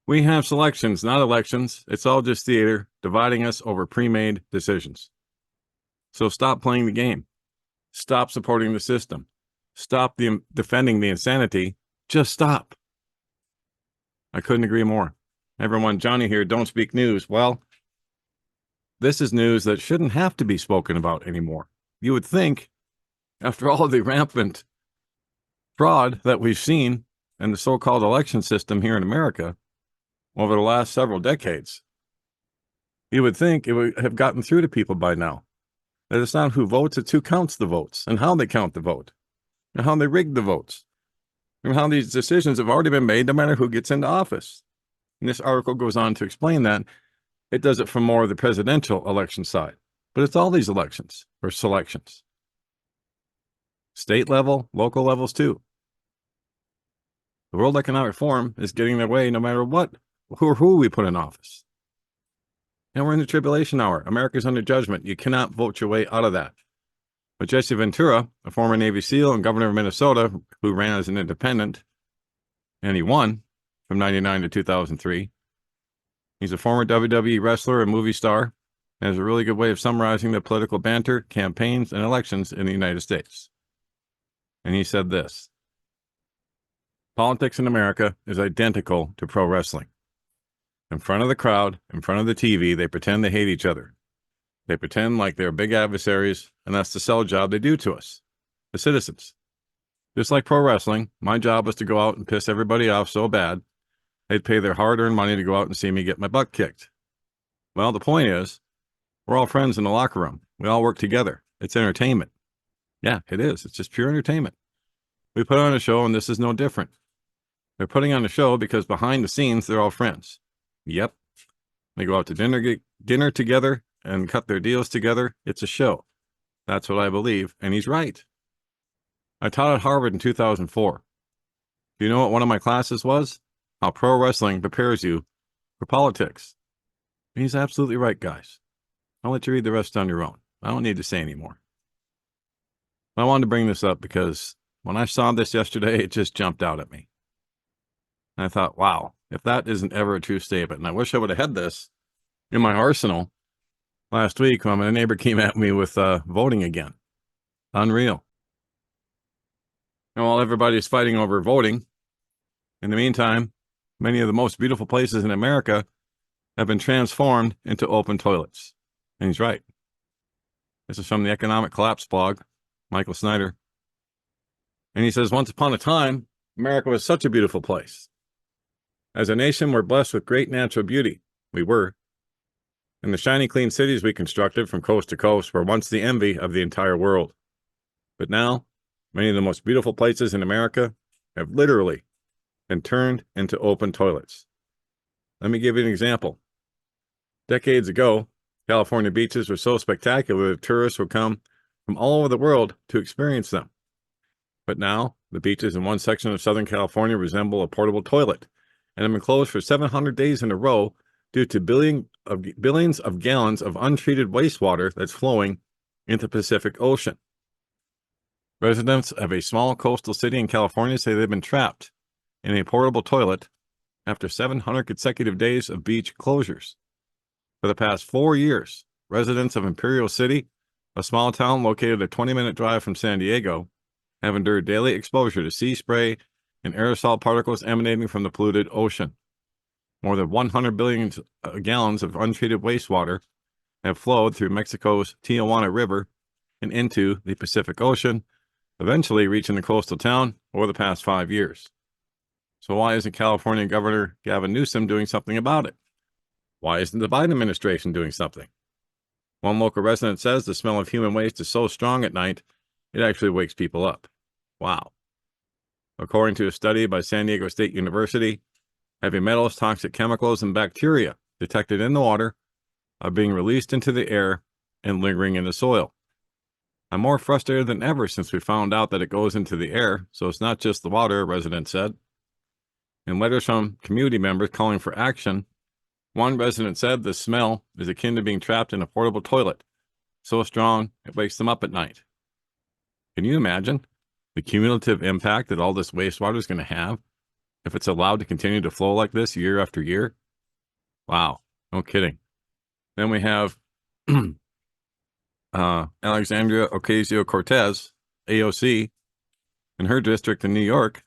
We have selections, not elections. It's all just theater, dividing us over pre-made decisions. So stop playing the game. Stop supporting the system. Stop defending the insanity. Just stop. I couldn't agree more. Everyone, Johnny here, don't speak news. Well, this is news that shouldn't have to be spoken about anymore. You would think, after all of the rampant fraud that we've seen in the so-called election system here in America over the last several decades, you would think it would have gotten through to people by now. That it's not who votes, it's who counts the votes and how they count the vote and how they rig the votes and how these decisions have already been made no matter who gets into office. And this article goes on to explain that. It does it from more of the presidential election side, but it's all these elections or selections. State level, local levels too. The World Economic Forum is getting their way no matter what, who we put in office. And we're in the tribulation hour. America's under judgment. You cannot vote your way out of that. But Jesse Ventura, a former Navy SEAL and governor of Minnesota, who ran as an independent, and he won from 99 to 2003. He's a former WWE wrestler and movie star, and has a really good way of summarizing the political banter, campaigns, and elections in the United States. And he said this: politics in America is identical to pro wrestling. In front of the crowd, in front of the TV, they pretend they hate each other. They pretend like they're big adversaries, and that's the sell job they do to us, the citizens. Just like pro wrestling, my job was to go out and piss everybody off so bad, they'd pay their hard-earned money to go out and see me get my butt kicked. Well, the point is, we're all friends in the locker room. We all work together. It's entertainment. Yeah, it is. It's just pure entertainment. We put on a show, and this is no different. They're putting on a show because behind the scenes, they're all friends. Yep. They go out to dinner together and cut their deals together. It's a show. That's what I believe, and he's right. I taught at Harvard in 2004. Do you know what one of my classes was? How pro wrestling prepares you for politics. And he's absolutely right, guys. I'll let you read the rest on your own. I don't need to say anymore. I wanted to bring this up because when I saw this yesterday, it just jumped out at me. And I thought, wow, if that isn't ever a true statement, and I wish I would have had this in my arsenal last week when my neighbor came at me with voting again. Unreal. And while everybody's fighting over voting, in the meantime, many of the most beautiful places in America have been transformed into open toilets. And he's right. This is from the Economic Collapse blog, Michael Snyder. And he says, once upon a time, America was such a beautiful place. As a nation, we're blessed with great natural beauty. We were. And the shiny, clean cities we constructed from coast to coast were once the envy of the entire world. But now, many of the most beautiful places in America have literally been turned into open toilets. Let me give you an example. Decades ago, California beaches were so spectacular that tourists would come from all over the world to experience them. But now, the beaches in one section of Southern California resemble a portable toilet and have been closed for 700 days in a row due to billions of gallons of untreated wastewater that's flowing into the Pacific Ocean. Residents of a small coastal city in California say they've been trapped in a portable toilet after 700 consecutive days of beach closures. For the past 4 years, residents of Imperial City, a small town located a 20-minute drive from San Diego, have endured daily exposure to sea spray and aerosol particles emanating from the polluted ocean. More than 100 billion gallons of untreated wastewater have flowed through Mexico's Tijuana River and into the Pacific Ocean, eventually reaching the coastal town over the past 5 years. So why isn't California Governor Gavin Newsom doing something about it? Why isn't the Biden administration doing something? One local resident says the smell of human waste is so strong at night, it actually wakes people up. Wow. According to a study by San Diego State University, heavy metals, toxic chemicals, and bacteria detected in the water are being released into the air and lingering in the soil. I'm more frustrated than ever since we found out that it goes into the air, so it's not just the water, a resident said. In letters from community members calling for action, one resident said the smell is akin to being trapped in a portable toilet, so strong it wakes them up at night. Can you imagine the cumulative impact that all this wastewater is going to have if it's allowed to continue to flow like this year after year. Wow, no kidding. Then we have Alexandria Ocasio-Cortez, AOC, in her district in New York.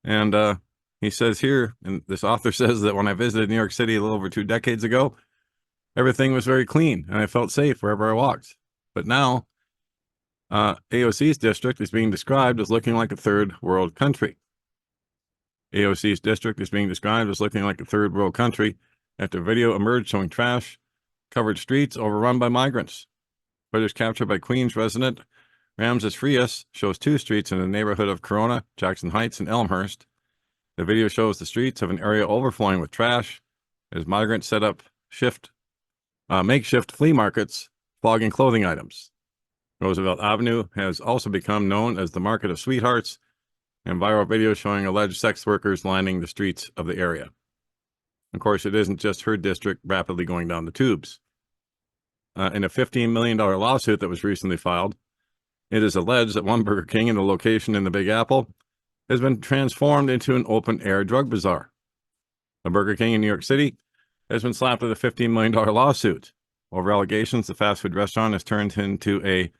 And he says here, and this author says that when I visited New York City a little over 2 decades ago, everything was very clean and I felt safe wherever I walked. But now, AOC's district is being described as looking like a third world country. AOC's district is being described as looking like a third world country after video emerged showing trash-covered streets overrun by migrants. Footage captured by Queens resident Ramses Frias shows 2 streets in the neighborhood of Corona, Jackson Heights, and Elmhurst. The video shows the streets of an area overflowing with trash as migrants set up makeshift flea markets, flogging clothing items. Roosevelt Avenue has also become known as the Market of Sweethearts, and viral videos showing alleged sex workers lining the streets of the area. Of course, it isn't just her district rapidly going down the tubes. In a $15 million lawsuit that was recently filed, it is alleged that one Burger King in a location in the Big Apple has been transformed into an open-air drug bazaar. A Burger King in New York City has been slapped with a $15 million lawsuit. Over allegations, the fast food restaurant has turned into a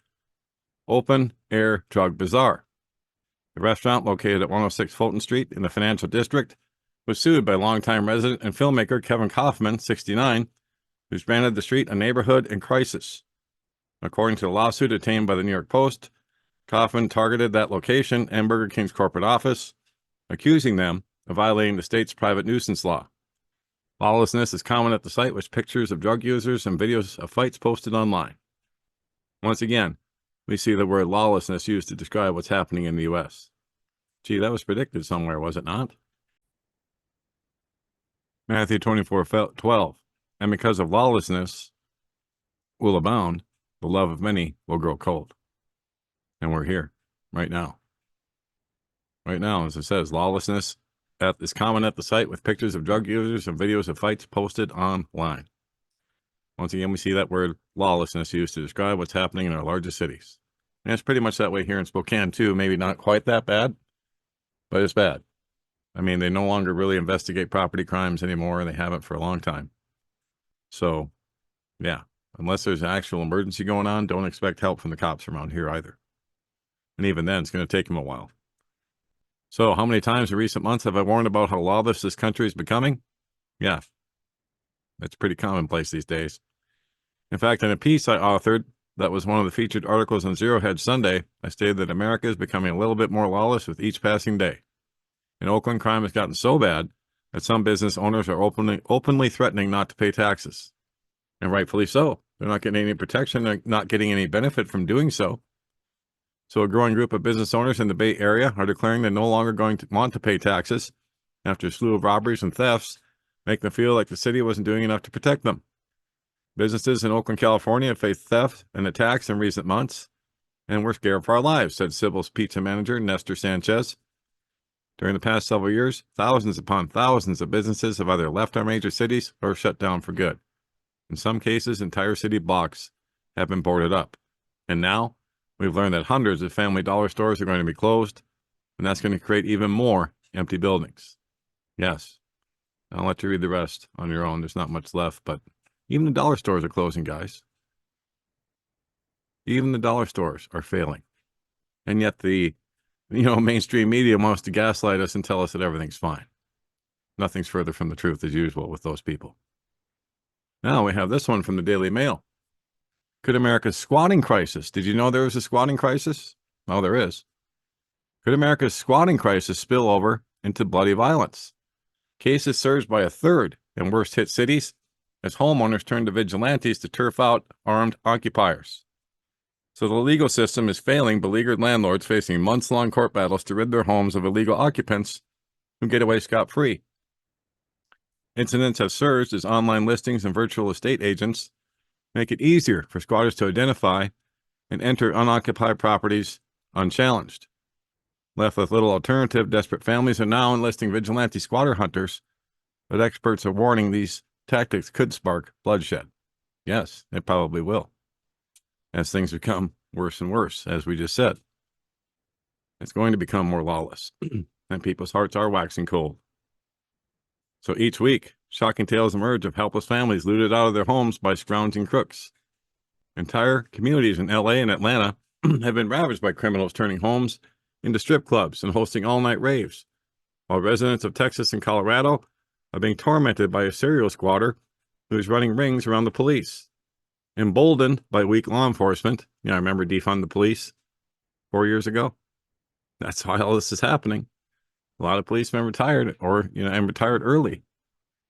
open-air drug bazaar. The restaurant, located at 106 Fulton Street in the Financial District, was sued by longtime resident and filmmaker Kevin Kaufman, 69, who's branded the street a neighborhood in crisis. According to the lawsuit obtained by the New York Post, Kaufman targeted that location and Burger King's corporate office, accusing them of violating the state's private nuisance law. Lawlessness is common at the site, with pictures of drug users and videos of fights posted online. Once again, we see the word lawlessness used to describe what's happening in the U.S. Gee, that was predicted somewhere, was it not? Matthew 24:12. And because of lawlessness will abound, the love of many will grow cold. And we're here right now. Right now, as it says, lawlessness is common at the site, with pictures of drug users and videos of fights posted online. Once again, we see that word lawlessness used to describe what's happening in our largest cities. And it's pretty much that way here in Spokane, too. Maybe not quite that bad, but it's bad. I mean, they no longer really investigate property crimes anymore, and they haven't for a long time. So, yeah, unless there's an actual emergency going on, don't expect help from the cops around here either. And even then, it's going to take them a while. So, how many times in recent months have I warned about how lawless this country is becoming? Yeah, it's pretty commonplace these days. In fact, in a piece I authored that was one of the featured articles on Zero Hedge Sunday, I stated that America is becoming a little bit more lawless with each passing day. In Oakland, crime has gotten so bad that some business owners are openly threatening not to pay taxes. And rightfully so. They're not getting any protection. They're not getting any benefit from doing so. So a growing group of business owners in the Bay Area are declaring they're no longer going to want to pay taxes after a slew of robberies and thefts make them feel like the city wasn't doing enough to protect them. Businesses in Oakland, California have faced theft and attacks in recent months, and we're scared for our lives, said Sybil's pizza manager, Nestor Sanchez. During the past several years, thousands upon thousands of businesses have either left our major cities or shut down for good. In some cases, entire city blocks have been boarded up. And now, we've learned that hundreds of family dollar stores are going to be closed, and that's going to create even more empty buildings. Yes, I'll let you read the rest on your own. There's not much left, but even the dollar stores are closing, guys. Even the dollar stores are failing. And yet the mainstream media wants to gaslight us and tell us that everything's fine. Nothing's further from the truth as usual with those people. Now we have this one from the Daily Mail. Could America's squatting crisis, did you know there was a squatting crisis? Well, there is. Could America's squatting crisis spill over into bloody violence? Cases surged by a third in worst hit cities as homeowners turn to vigilantes to turf out armed occupiers. So the legal system is failing beleaguered landlords facing months-long court battles to rid their homes of illegal occupants who get away scot-free. Incidents have surged as online listings and virtual estate agents make it easier for squatters to identify and enter unoccupied properties unchallenged. Left with little alternative, desperate families are now enlisting vigilante squatter hunters, but experts are warning these tactics could spark bloodshed. Yes, it probably will. As things become worse and worse, as we just said. It's going to become more lawless. and people's hearts are waxing cold. So each week, shocking tales emerge of helpless families looted out of their homes by scrounging crooks. Entire communities in LA and Atlanta have been ravaged by criminals turning homes into strip clubs and hosting all-night raves, while residents of Texas and Colorado are being tormented by a serial squatter who is running rings around the police. Emboldened by weak law enforcement, I remember defund the police 4 years ago. That's why all this is happening. A lot of policemen retired and retired early,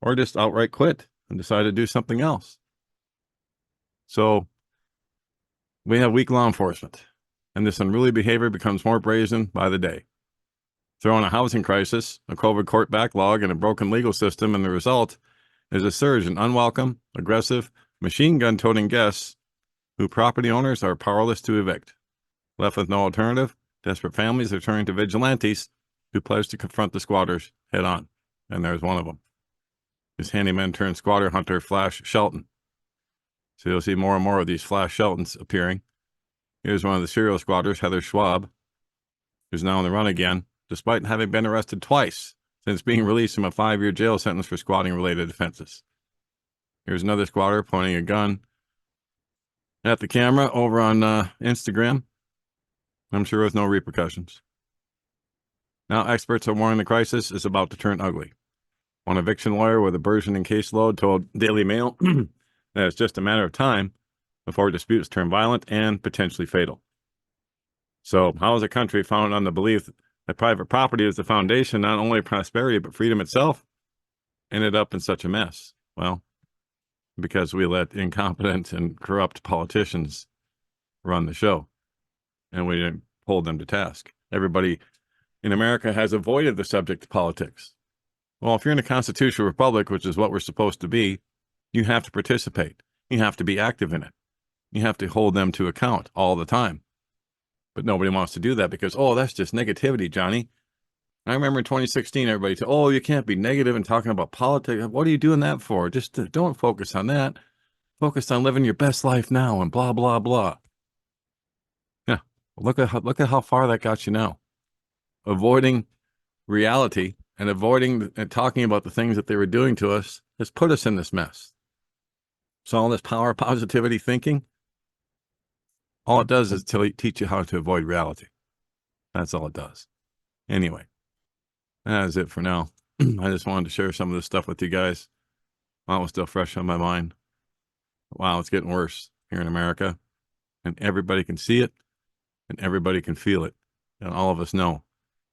or just outright quit and decided to do something else. So we have weak law enforcement, and this unruly behavior becomes more brazen by the day. Throw in a housing crisis, a COVID court backlog, and a broken legal system, and the result is a surge in unwelcome, aggressive, machine gun-toting guests who property owners are powerless to evict. Left with no alternative, desperate families are turning to vigilantes who pledge to confront the squatters head on. And there's one of them. His handyman turned squatter hunter, Flash Shelton. So you'll see more and more of these Flash Sheltons appearing. Here's one of the serial squatters, Heather Schwab, who's now on the run again, despite having been arrested twice since being released from a 5-year jail sentence for squatting-related offenses. Here's another squatter pointing a gun at the camera over on Instagram. I'm sure with no repercussions. Now experts are warning the crisis is about to turn ugly. One eviction lawyer with a burgeoning caseload told Daily Mail that it's just a matter of time before disputes turn violent and potentially fatal. So how is a country founded on the belief that private property is the foundation not only of prosperity but freedom itself ended up in such a mess? Well, because we let incompetent and corrupt politicians run the show, and we didn't hold them to task. Everybody in America has avoided the subject of politics. Well, if you're in a constitutional republic, which is what we're supposed to be, you have to participate. You have to be active in it. You have to hold them to account all the time. But nobody wants to do that because, that's just negativity, Johnny. I remember in 2016, everybody said, you can't be negative and talking about politics. What are you doing that for? Just don't focus on that. Focus on living your best life now and blah, blah, blah. Yeah, look at how far that got you now. Avoiding reality and avoiding and talking about the things that they were doing to us has put us in this mess. So all this power positivity thinking, all it does is teach you how to avoid reality. That's all it does. Anyway, that is it for now. I just wanted to share some of this stuff with you guys while it was still fresh on my mind. Wow, it's getting worse here in America, and everybody can see it, and everybody can feel it, and all of us know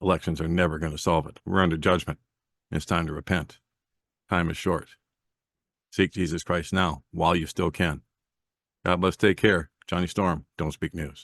elections are never going to solve it. We're under judgment. It's time to repent. Time is short. Seek Jesus Christ now while you still can. God bless. Take care. Johnny Storm, Don't Speak News.